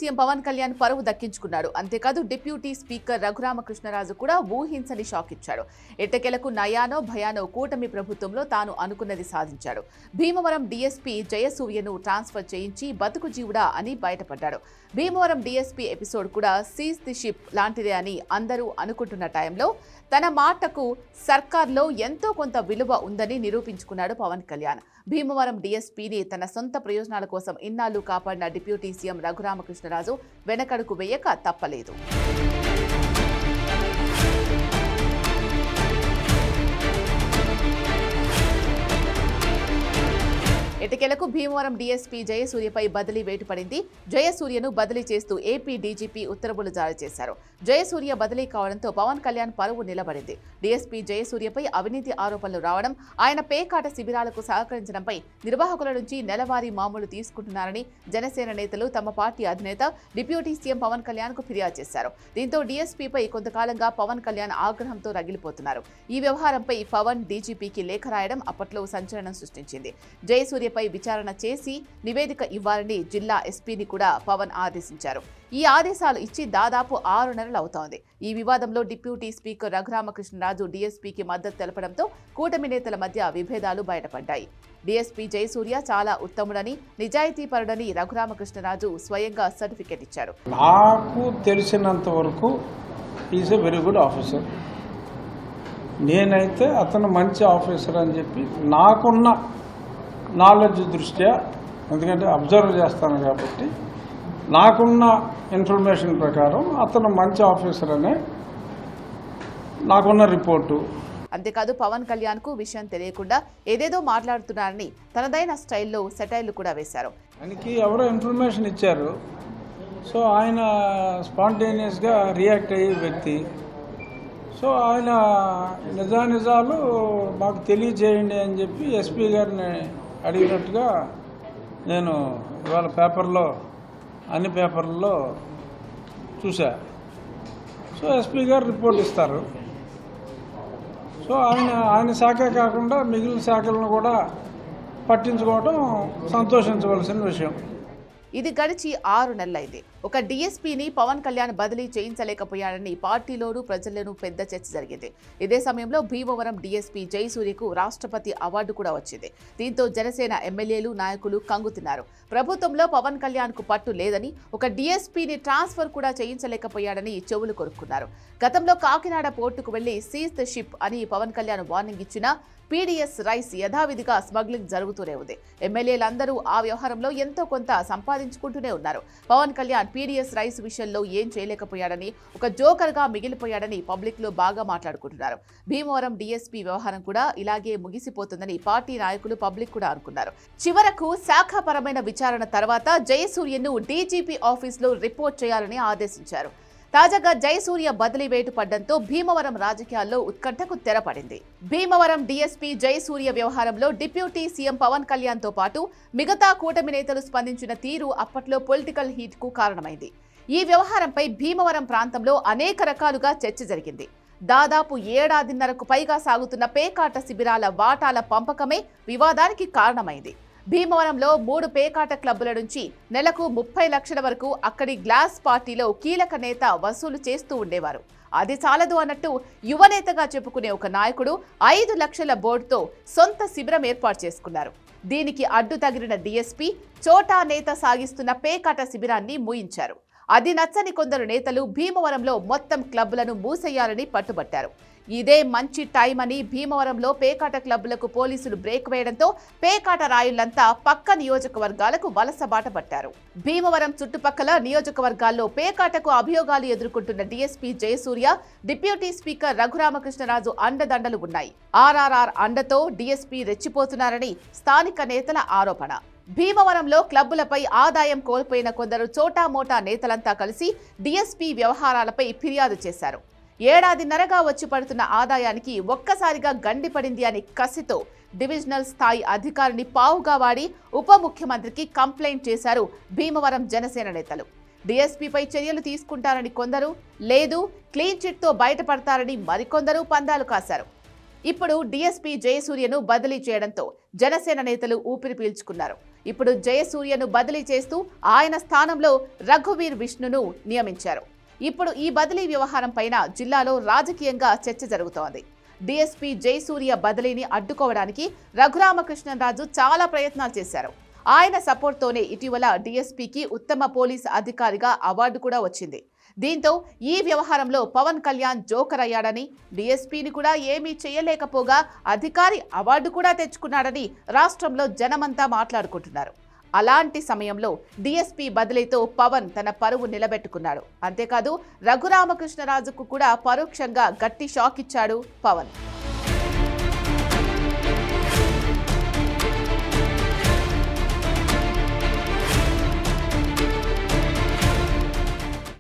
CM Pawan Kalyan పరువు దక్కించుకున్నాడు. అంతేకాదు deputy speaker Raghuramakrishnaraju కూడా ఊహించని షాక్ ఇచ్చాడు. ఎట్టకేలకు నయానో భయానో కూటమి ప్రభుత్వంలో తాను అనుకున్నది సాధించాడు. భీమవరం డీఎస్పీ జయసూర్యను ట్రాన్స్ఫర్ చేయించి బతుకు జీవుడా అని బయటపడ్డాడు. భీమవరం డీఎస్పీ ఎపిసోడ్ కూడా సీజ్ ది షిప్ లాంటిదే అని అందరూ అనుకుంటున్న టైంలో తన మాటకు సర్కార్లో ఎంతో కొంత విలువ ఉందని నిరూపించుకున్నాడు పవన్ కళ్యాణ్. భీమవరం డీఎస్పీని తన సొంత ప్రయోజనాల కోసం ఇన్నాళ్లు కాపాడిన డిప్యూటీ సీఎం రఘురామకృష్ణరాజు వెనకడుగు వేయక తప్పలేదు. ఎటకేలకు భీమవరం డీఎస్పీ జయసూర్యపై బదిలీ వేటు పడింది. జయసూర్యను బదిలీ చేస్తూ ఏపీ డీజీపీ ఉత్తర్వులు జారీ చేశారు. జయసూర్య బదిలీ కావడంతో పవన్ కళ్యాణ్ పరువు నిలబడింది. డీఎస్పీ జయసూర్యపై అవినీతి ఆరోపణలు రావడం, ఆయన పేకాట శిబిరాలకు సహకరించడంపై నిర్వాహకుల నుంచి నెలవారీ మామూలు తీసుకుంటున్నారని జనసేన నేతలు తమ పార్టీ అధినేత డిప్యూటీ సీఎం పవన్ కళ్యాణ్ కు ఫిర్యాదు చేశారు. దీంతో డీఎస్పీపై కొంతకాలంగా పవన్ కళ్యాణ్ ఆగ్రహంతో రగిలిపోతున్నారు. ఈ వ్యవహారంపై పవన్ డీజీపీకి లేఖ రాయడం అప్పట్లో సంచలనం సృష్టించింది. జయసూర్య పై విచారణ చేసి నివేదిక ఇవ్వాలని జిల్లా ఎస్పీని కూడా పవన్ ఆదేశించారు. ఈ ఆదేశాలు ఇచ్చి దాదాపు 6 నెలలు అవుతోంది. ఈ వివాదంలో డిప్యూటీ స్పీకర్ రఘురామకృష్ణరాజు డీఎస్పీకి మద్దతు తెలపడంతో కూటమి నేతల మధ్య విభేదాలు బయటపడ్డాయి. డీఎస్పీ జయసూర్య చాలా ఉత్తముడని, నిజాయితీపరుడని రఘురామకృష్ణరాజు స్వయంగా సర్టిఫికెట్ ఇచ్చారు. నాకు తెలిసినంత వరకు is a very good officer. నేనైతే అతను మంచి ఆఫీసర్ అని చెప్పి నాకున్న నాలెడ్జ్ దృష్ట్యా, ఎందుకంటే అబ్జర్వ్ చేస్తాను కాబట్టి నాకున్న ఇన్ఫర్మేషన్ ప్రకారం అతను మంచి ఆఫీసర్ అనే నాకున్న రిపోర్టు. అంతేకాదు పవన్ కళ్యాణ్ కు విషయం తెలియకుండా ఏదేదో మాట్లాడుతున్నారని తనదైన స్టైల్లో సెటైర్లు కూడా వేశారు. ఆయనకి ఎవరో ఇన్ఫర్మేషన్ ఇచ్చారు. సో ఆయన స్పాంటేనియస్గా రియాక్ట్ అయ్యే వ్యక్తి. సో ఆయన నిజాలు మాకు తెలియజేయండి అని చెప్పి ఎస్పీ గారిని అడిగినట్టుగా నేను ఇవాళ అన్ని పేపర్లలో చూసా. సో ఎస్పీ గారు రిపోర్ట్ ఇస్తారు. సో ఆయన శాఖ కాకుండా మిగిలిన శాఖలను కూడా పట్టించుకోవడం సంతోషించవలసిన విషయం. ఇది గడిచి 6 నెలలైంది. ఒక డీఎస్పీని పవన్ కళ్యాణ్ బదిలీ చేయించలేకపోయాడని పార్టీలోనూ ప్రజల్లోనూ పెద్ద చర్చ జరిగింది. ఇదే సమయంలో భీమవరం డీఎస్పీ జయసూర్యకు రాష్ట్రపతి అవార్డు కూడా వచ్చింది. దీంతో జనసేన ఎమ్మెల్యేలు, నాయకులు కంగుతిన్నారు. ప్రభుత్వంలో పవన్ కళ్యాణ్ కు పట్టు లేదని, ఒక డీఎస్పీని ట్రాన్స్ఫర్ కూడా చేయించలేకపోయాడని చెవులు కొరుక్కున్నారు. గతంలో కాకినాడ పోర్టుకు వెళ్లి సీజ్ ద షిప్ అని పవన్ కళ్యాణ్ వార్నింగ్ ఇచ్చినా పీడీఎస్ రైస్ యథావిధిగా స్మగ్లింగ్ జరుగుతూనే ఉంది. ఎమ్మెల్యేలందరూ ఆ వ్యవహారంలో ఎంతో కొంత సంపాదించుకుంటూనే ఉన్నారు. పవన్ కళ్యాణ్ పీడీఎస్ రైస్ విషయంలో ఏం చేయలేకపోయాడని, ఒక జోకర్గా మిగిలిపోయాడని పబ్లిక్ లో బాగా మాట్లాడుకుంటున్నారు. భీమవరం డీఎస్పీ వ్యవహారం కూడా ఇలాగే ముగిసిపోతుందని పార్టీ నాయకులు, పబ్లిక్ కూడా అనుకున్నారు. చివరకు శాఖాపరమైన విచారణ తర్వాత జయసూర్యను డీజీపీ ఆఫీసులో రిపోర్ట్ చేయాలని ఆదేశించారు. తాజాగా జయసూర్య బదిలీ వేటు పడ్డంతో భీమవరం రాజకీయాల్లో ఉత్కంఠకు తెరపడింది. భీమవరం డీఎస్పీ జయసూర్య వ్యవహారంలో డిప్యూటీ సీఎం పవన్ కళ్యాణ్ తో పాటు మిగతా కూటమి నేతలు స్పందించిన తీరు అప్పట్లో పొలిటికల్ హీట్ కు కారణమైంది. ఈ వ్యవహారంపై భీమవరం ప్రాంతంలో అనేక రకాలుగా చర్చ జరిగింది. దాదాపు 1.5 ఏళ్లకు పైగా సాగుతున్న పేకాట శిబిరాల వాటాల పంపకమే వివాదానికి కారణమైంది. భీమవరంలో 3 పేకాట క్లబ్బుల నుంచి నెలకు 30 లక్షల వరకు అక్కడి గ్లాస్ పార్టీలో కీలక నేత వసూలు చేస్తూ ఉండేవారు. అది చాలదు అన్నట్టు యువనేతగా చెప్పుకునే ఒక నాయకుడు 5 లక్షల బోర్డుతో సొంత శిబిరం ఏర్పాటు చేసుకున్నారు. దీనికి అడ్డు తగిలిన డీఎస్పీ చోటా నేత సాగిస్తున్న పేకాట శిబిరాన్ని మూయించారు. అది నచ్చని కొందరు నేతలు భీమవరంలో మొత్తం క్లబ్బులను మూసేయాలని పట్టుబట్టారు. ఇదే మంచి టైం అని భీమవరంలో పేకాట క్లబ్బులకు పోలీసులు బ్రేక్ వేయడంతో పేకాట రాయుళ్లంతా పక్క నియోజకవర్గాలకు వలసబాట పట్టారు. భీమవరం చుట్టుపక్కల నియోజకవర్గాల్లో పేకాటకు అభియోగాలు ఎదుర్కొంటున్న DSP Jayasurya, deputy speaker Raghuramakrishnaraju అండదండలు ఉన్నాయి. ఆర్ఆర్ఆర్ అండతో డీఎస్పీ రెచ్చిపోతున్నారని స్థానిక నేతల ఆరోపణ. భీమవరంలో క్లబ్బులపై ఆదాయం కోల్పోయిన కొందరు చోటామోటా నేతలంతా కలిసి డీఎస్పీ వ్యవహారాలపై ఫిర్యాదు చేశారు. 1.5 ఏళ్లుగా వచ్చి పడుతున్న ఆదాయానికి ఒక్కసారిగా గండిపడింది అని కసితో డివిజనల్ స్థాయి అధికారిని పావుగా వాడి ఉప ముఖ్యమంత్రికి కంప్లైంట్ చేశారు భీమవరం జనసేన నేతలు. డీఎస్పీపై చర్యలు తీసుకుంటారని కొందరు, లేదు క్లీన్ చిట్తో బయటపడతారని మరికొందరు పందాలు కాశారు. ఇప్పుడు డీఎస్పీ జయసూర్యను బదిలీ చేయడంతో జనసేన నేతలు ఊపిరి పీల్చుకున్నారు. ఇప్పుడు జయసూర్యను బదిలీ చేస్తూ ఆయన స్థానంలో రఘువీర్ విష్ణును నియమించారు. ఇప్పుడు ఈ బదిలీ వ్యవహారం పైన జిల్లాలో రాజకీయంగా చర్చ జరుగుతోంది. డీఎస్పీ జయసూర్య బదిలీని అడ్డుకోవడానికి రఘురామకృష్ణరాజు చాలా ప్రయత్నాలు చేశారు. ఆయన సపోర్ట్తోనే ఇటీవల డీఎస్పీకి ఉత్తమ పోలీస్ అధికారిగా అవార్డు కూడా వచ్చింది. దీంతో ఈ వ్యవహారంలో పవన్ కళ్యాణ్ జోకర్ అయ్యాడని, డీఎస్పీని కూడా ఏమీ చేయలేకపోగా అధికారి అవార్డు కూడా తెచ్చుకున్నాడని రాష్ట్రంలో జనమంతా మాట్లాడుకుంటున్నారు. అలాంటి సమయంలో డీఎస్పీ బదిలీతో పవన్ తన పరువు నిలబెట్టుకున్నాడు. అంతేకాదు రఘురామకృష్ణరాజుకు కూడా పరోక్షంగా గట్టి షాక్ ఇచ్చాడు పవన్.